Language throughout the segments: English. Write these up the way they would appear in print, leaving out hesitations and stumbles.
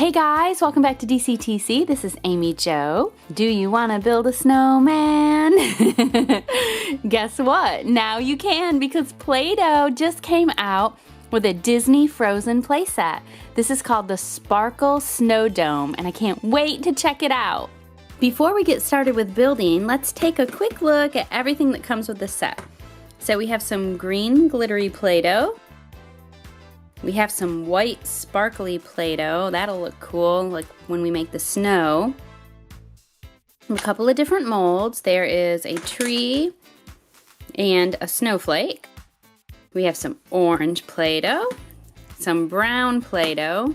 Hey guys, welcome back to DCTC. This is Amy Jo. Do you want to build a snowman? Guess what? Now you can, because Play-Doh just came out with a Disney Frozen playset. This is called the Sparkle Snow Dome, and I can't wait to check it out. Before we get started with building, let's take a quick look at everything that comes with the set. So we have some green glittery Play-Doh. We have some white sparkly Play-Doh. That'll look cool, like when we make the snow. A couple of different molds. There is a tree and a snowflake. We have some orange Play-Doh, some brown Play-Doh.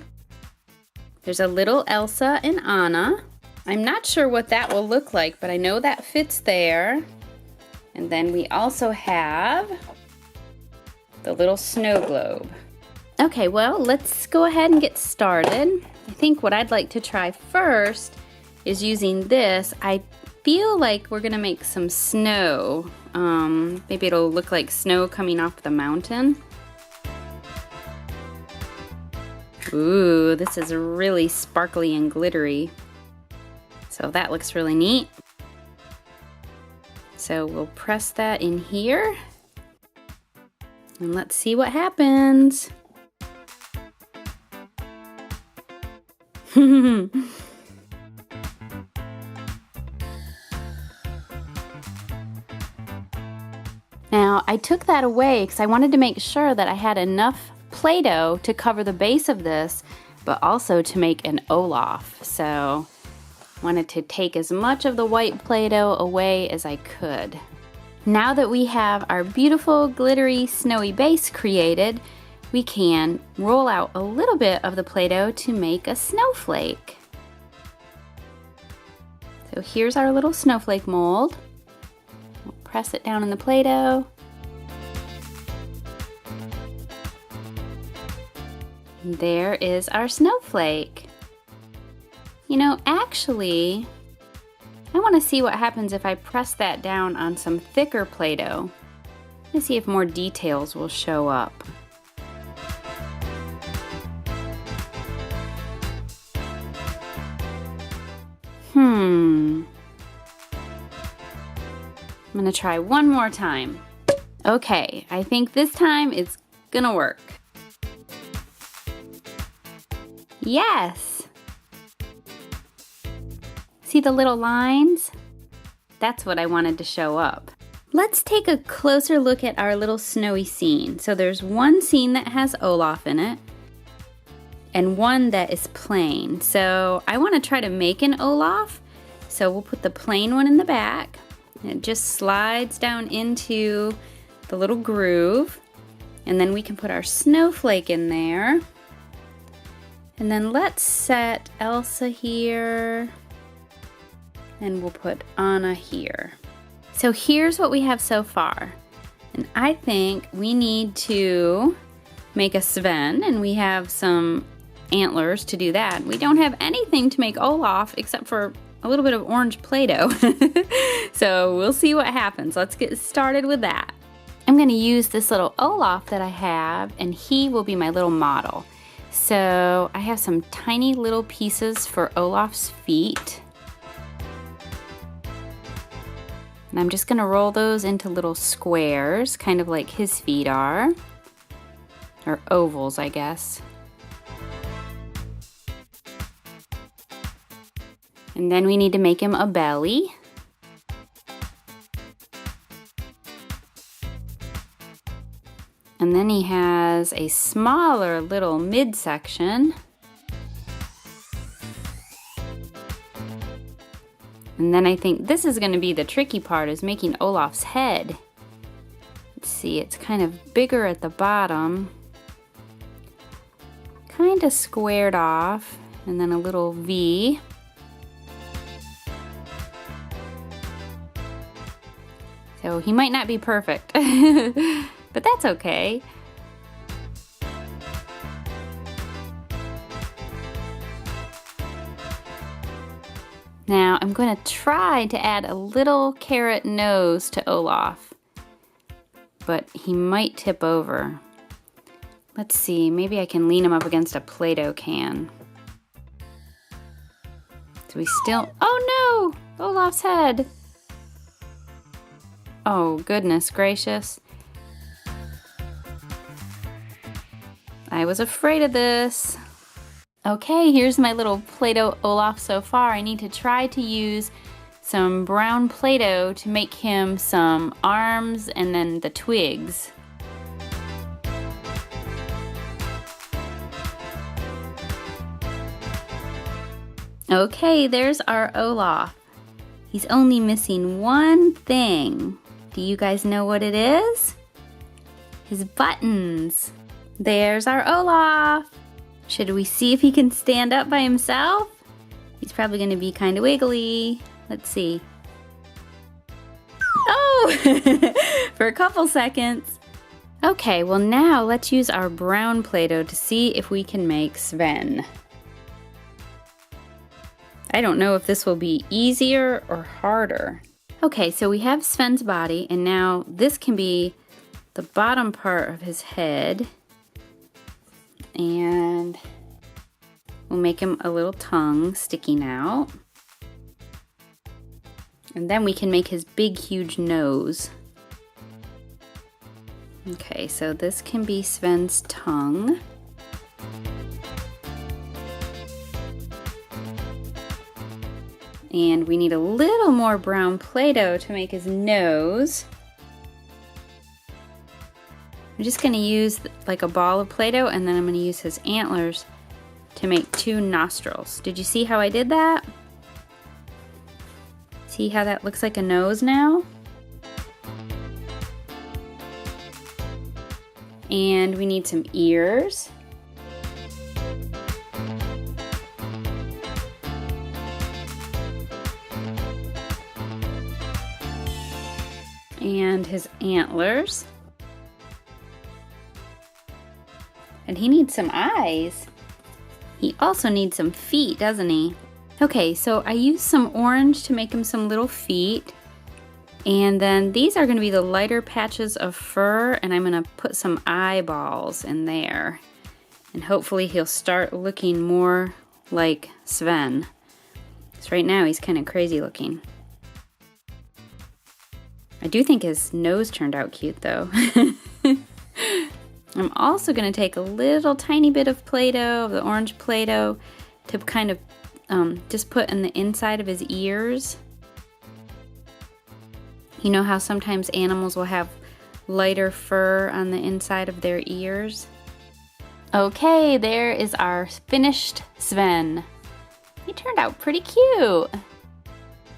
There's a little Elsa and Anna. I'm not sure what that will look like, but I know that fits there. And then we also have the little snow globe. Okay, well, let's go ahead and get started. I think what I'd like to try first is using this. I feel like we're gonna make some snow. Maybe it'll look like snow coming off the mountain. Ooh, this is really sparkly and glittery. So that looks really neat. So we'll press that in here. And let's see what happens. Now, I took that away because I wanted to make sure that I had enough Play-Doh to cover the base of this, but also to make an Olaf. So, wanted to take as much of the white Play-Doh away as I could. Now that we have our beautiful, glittery, snowy base created, we can roll out a little bit of the Play-Doh to make a snowflake. So here's our little snowflake mold. We'll press it down in the Play-Doh. And there is our snowflake. You know, actually, I want to see what happens if I press that down on some thicker Play-Doh. Let's see if more details will show up. I'm gonna try one more time. Okay, I think this time it's gonna work. Yes! See the little lines? That's what I wanted to show up. Let's take a closer look at our little snowy scene. So there's one scene that has Olaf in it, and one that is plain. So I want to try to make an Olaf. So we'll put the plain one in the back. It just slides down into the little groove. And then we can put our snowflake in there. And then let's set Elsa here. And we'll put Anna here. So here's what we have so far. And I think we need to make a Sven, and we have some antlers to do that. We don't have anything to make Olaf except for a little bit of orange Play-Doh. So we'll see what happens. Let's get started with that. I'm going to use this little Olaf that I have, and he will be my little model. So I have some tiny little pieces for Olaf's feet. And I'm just going to roll those into little squares, kind of like his feet are. Or ovals, I guess. And then we need to make him a belly. And then he has a smaller little midsection. And then I think this is going to be the tricky part, is making Olaf's head. Let's see, it's kind of bigger at the bottom. Kind of squared off, and then a little V. So he might not be perfect, but that's okay. Now I'm going to try to add a little carrot nose to Olaf, but he might tip over. Let's see, maybe I can lean him up against a Play-Doh can. Do we still... Oh no! Olaf's head. Oh, goodness gracious. I was afraid of this. Okay, here's my little Play-Doh Olaf so far. I need to try to use some brown Play-Doh to make him some arms and then the twigs. Okay, there's our Olaf. He's only missing one thing. Do you guys know what it is? His buttons. There's our Olaf. Should we see if he can stand up by himself? He's probably going to be kind of wiggly. Let's see. Oh! For a couple seconds. Okay, well now let's use our brown Play-Doh to see if we can make Sven. I don't know if this will be easier or harder. Okay, so we have Sven's body, and now this can be the bottom part of his head. And we'll make him a little tongue sticking out. And then we can make his big, huge nose. Okay, so this can be Sven's tongue. And we need a little more brown Play-Doh to make his nose. I'm just going to use like a ball of Play-Doh, and then I'm going to use his antlers to make 2 nostrils. Did you see how I did that? See how that looks like a nose now? And we need some ears. And his antlers. And he needs some eyes. He also needs some feet, doesn't he? Okay, so I used some orange to make him some little feet. And then these are going to be the lighter patches of fur, and I'm going to put some eyeballs in there. And hopefully he'll start looking more like Sven. Because right now he's kind of crazy looking. I do think his nose turned out cute though. I'm also going to take a little tiny bit of Play-Doh, of the orange Play-Doh, to kind of just put in the inside of his ears. You know how sometimes animals will have lighter fur on the inside of their ears? Okay, there is our finished Sven. He turned out pretty cute.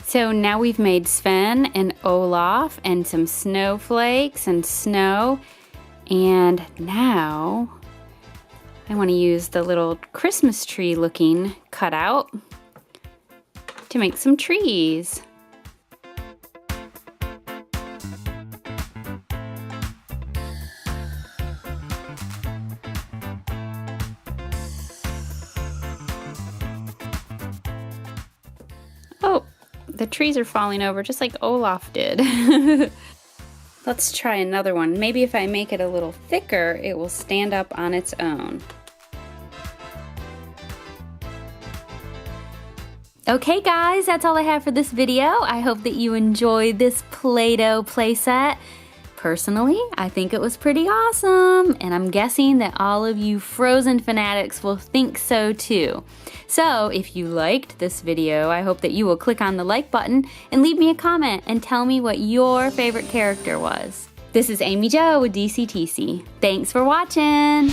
So now we've made Sven and Olaf and some snowflakes and snow. And now I want to use the little Christmas tree looking cutout to make some trees. Oh, the trees are falling over just like Olaf did. Let's try another one. Maybe if I make it a little thicker, it will stand up on its own. Okay guys, that's all I have for this video. I hope that you enjoyed this Play-Doh playset. Personally, I think it was pretty awesome, and I'm guessing that all of you Frozen fanatics will think so too. So if you liked this video, I hope that you will click on the like button and leave me a comment and tell me what your favorite character was. This is Amy Jo with DCTC. Thanks for watching!